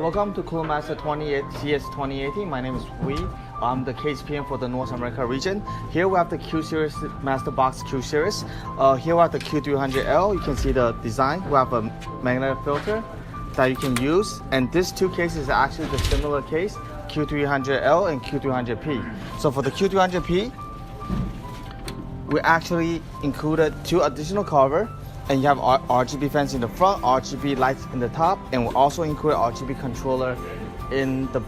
Welcome to Coolmaster 28 CS 2018. My name is Wee. I'm the case PM for the North America region. Here we have the Q Series, Master Box Q Series. Here we have the Q300L. You can see the design. We have a magnetic filter that you can use. And these two cases are actually the similar case, Q300L and Q300P. So for the Q300P, we actually included two additional cover. And you have RGB fans in the front, RGB lights in the top, and we also include RGB controller in the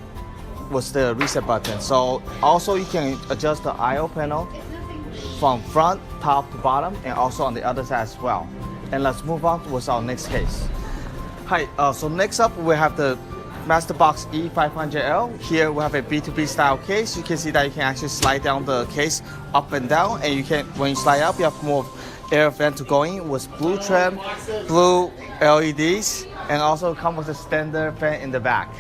reset button. So also you can adjust the I/O panel from front, top to bottom, and also on the other side as well. And let's move on with our next case. Hi, so next up we have the Master Box E500L. Here we have a B2B style case. You can see that you can actually slide down the case up and down, and you can, when you slide up, you have more air vent to go in with blue trim, blue LEDs, and also come with a standard fan in the back.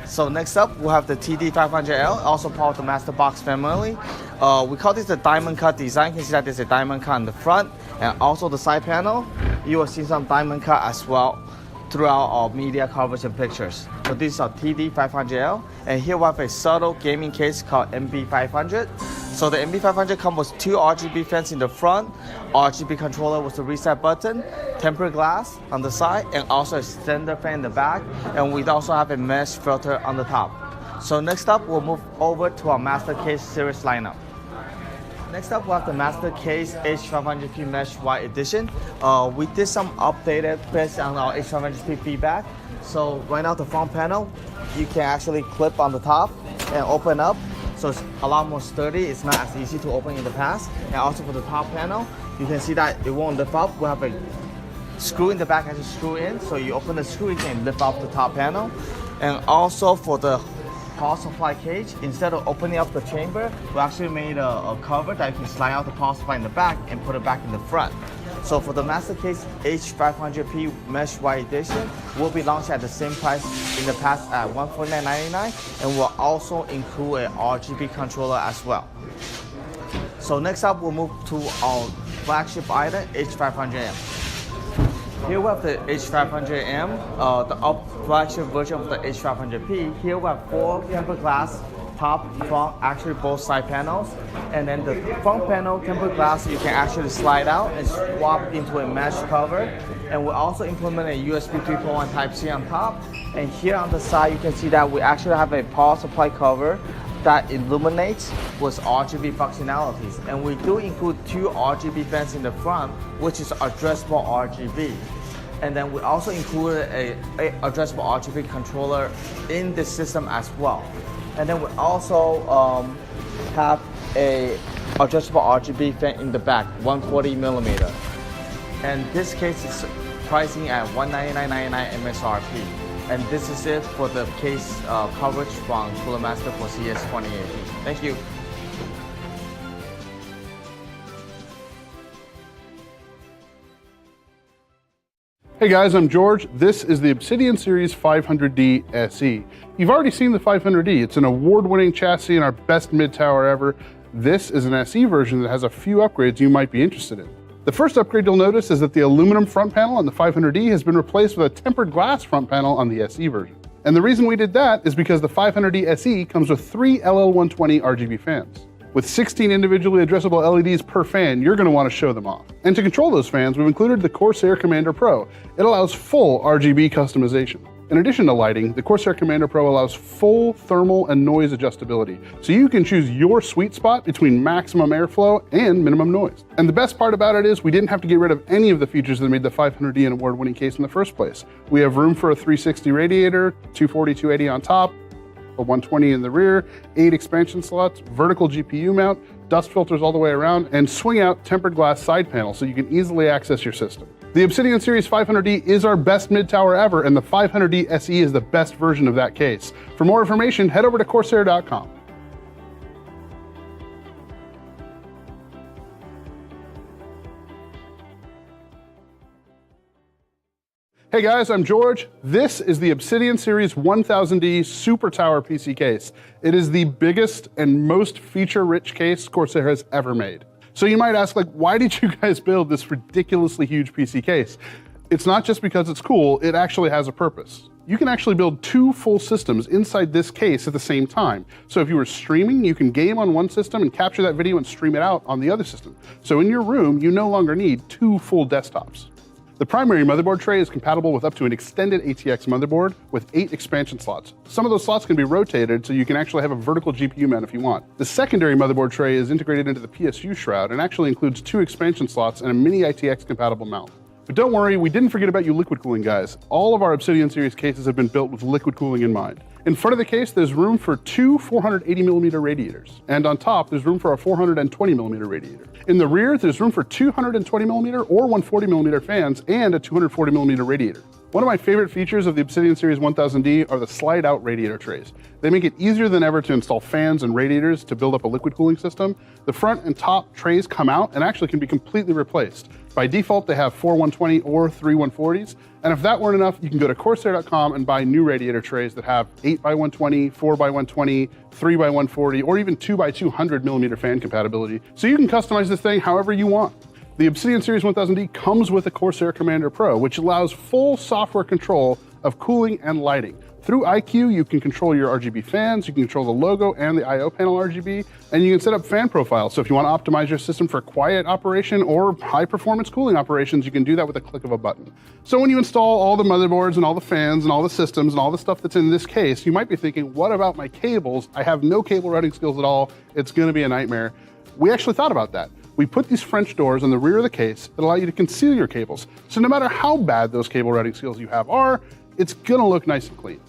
So next up, we'll have the TD500L, also part of the Master Box family. We call this the diamond cut design. You can see that there's a diamond cut in the front, and also the side panel. You will see some diamond cut as well throughout our media coverage and pictures. So this is our TD500L, and here we have a subtle gaming case called MB500. So the MB500 comes with two RGB fans in the front, RGB controller with the reset button, tempered glass on the side, and also a standard fan in the back, and we also have a mesh filter on the top. So next up, we'll move over to our Master Case series lineup. Next up, we have the Master Case H500P Mesh White Edition. We did some updated based on our H500P feedback. So right now, the front panel, you can actually clip on the top and open up. So it's a lot more sturdy. It's not as easy to open in the past. And also for the top panel, you can see that it won't lift up. We have a screw in the back as you screw in. So you open the screw, you can lift up the top panel. And also for the power supply cage, instead of opening up the chamber, we actually made a cover that you can slide out the power supply in the back and put it back in the front. So for the Master Case H500P Mesh White Edition, will be launched at the same price in the past at $149.99, and we'll also include an RGB controller as well. So next up, we'll move to our flagship item, H500M. Here we have the H500M, the flagship version of the H500P. Here we have four tempered glass, top, front, actually both side panels. And then the front panel, tempered glass, you can actually slide out and swap into a mesh cover. And we also implement a USB 3.1 Type-C on top. And here on the side, you can see that we actually have a power supply cover that illuminates with RGB functionalities. And we do include two RGB fans in the front, which is addressable RGB. And then we also included a addressable RGB controller in the system as well. And then we also have a adjustable RGB fan in the back, 140 millimeter. And this case is pricing at $199.99 MSRP. And this is it for the case coverage from Cooler Master for CS 2018. Thank you. Hey guys, I'm George. This is the Obsidian Series 500D SE. You've already seen the 500D. It's an award-winning chassis and our best mid-tower ever. This is an SE version that has a few upgrades you might be interested in. The first upgrade you'll notice is that the aluminum front panel on the 500D has been replaced with a tempered glass front panel on the SE version. And the reason we did that is because the 500D SE comes with 3 LL120 RGB fans. With 16 individually addressable LEDs per fan, you're going to want to show them off. And to control those fans, we've included the Corsair Commander Pro. It allows full RGB customization. In addition to lighting, the Corsair Commander Pro allows full thermal and noise adjustability, so you can choose your sweet spot between maximum airflow and minimum noise. And the best part about it is we didn't have to get rid of any of the features that made the 500D an award-winning case in the first place. We have room for a 360 radiator, 240, 280 on top, a 120 in the rear, 8 expansion slots, vertical GPU mount, dust filters all the way around, and swing out tempered glass side panel so you can easily access your system. The Obsidian Series 500D is our best mid-tower ever, and the 500D SE is the best version of that case. For more information, head over to Corsair.com. Hey guys, I'm George. This is the Obsidian Series 1000D Super Tower PC case. It is the biggest and most feature-rich case Corsair has ever made. So you might ask, why did you guys build this ridiculously huge PC case? It's not just because it's cool, it actually has a purpose. You can actually build 2 full systems inside this case at the same time. So if you were streaming, you can game on one system and capture that video and stream it out on the other system. So in your room, you no longer need 2 full desktops. The primary motherboard tray is compatible with up to an extended ATX motherboard with 8 expansion slots. Some of those slots can be rotated so you can actually have a vertical GPU mount if you want. The secondary motherboard tray is integrated into the PSU shroud and actually includes 2 expansion slots and a mini ITX compatible mount. But don't worry, we didn't forget about you liquid cooling guys. All of our Obsidian series cases have been built with liquid cooling in mind. In front of the case, there's room for 2 480mm radiators. And on top, there's room for a 420mm radiator. In the rear, there's room for 220mm or 140mm fans and a 240mm radiator. One of my favorite features of the Obsidian Series 1000D are the slide-out radiator trays. They make it easier than ever to install fans and radiators to build up a liquid cooling system. The front and top trays come out and actually can be completely replaced. By default, they have 4 120 or 3 140s. And if that weren't enough, you can go to Corsair.com and buy new radiator trays that have 8x120, 4x120, 3x140, or even 2x200mm fan compatibility. So you can customize this thing however you want. The Obsidian Series 1000D comes with a Corsair Commander Pro, which allows full software control of cooling and lighting. Through iCUE, you can control your RGB fans, you can control the logo and the I/O panel RGB, and you can set up fan profiles. So if you want to optimize your system for quiet operation or high performance cooling operations, you can do that with a click of a button. So when you install all the motherboards and all the fans and all the systems and all the stuff that's in this case, you might be thinking, what about my cables? I have no cable routing skills at all. It's going to be a nightmare. We actually thought about that. We put these French doors on the rear of the case that allow you to conceal your cables. So no matter how bad those cable routing skills you have are, it's gonna look nice and clean.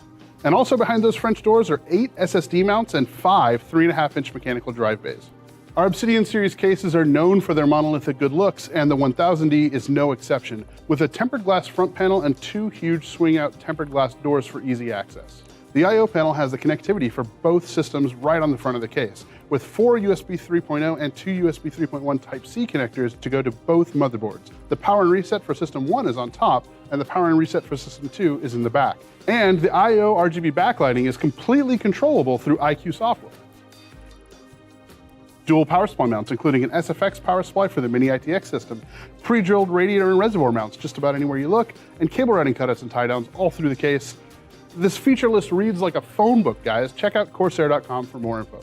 And also behind those French doors are 8 SSD mounts and 5 3.5-inch mechanical drive bays. Our Obsidian series cases are known for their monolithic good looks, and the 1000D is no exception, with a tempered glass front panel and 2 huge swing-out tempered glass doors for easy access. The I/O panel has the connectivity for both systems right on the front of the case, with 4 USB 3.0 and 2 USB 3.1 Type-C connectors to go to both motherboards. The power and reset for System 1 is on top, and the power and reset for System 2 is in the back. And the I/O RGB backlighting is completely controllable through iCUE software. Dual power supply mounts, including an SFX power supply for the mini ITX system, pre-drilled radiator and reservoir mounts just about anywhere you look, and cable routing cutouts and tie downs all through the case. This feature list reads like a phone book, guys. Check out Corsair.com for more info.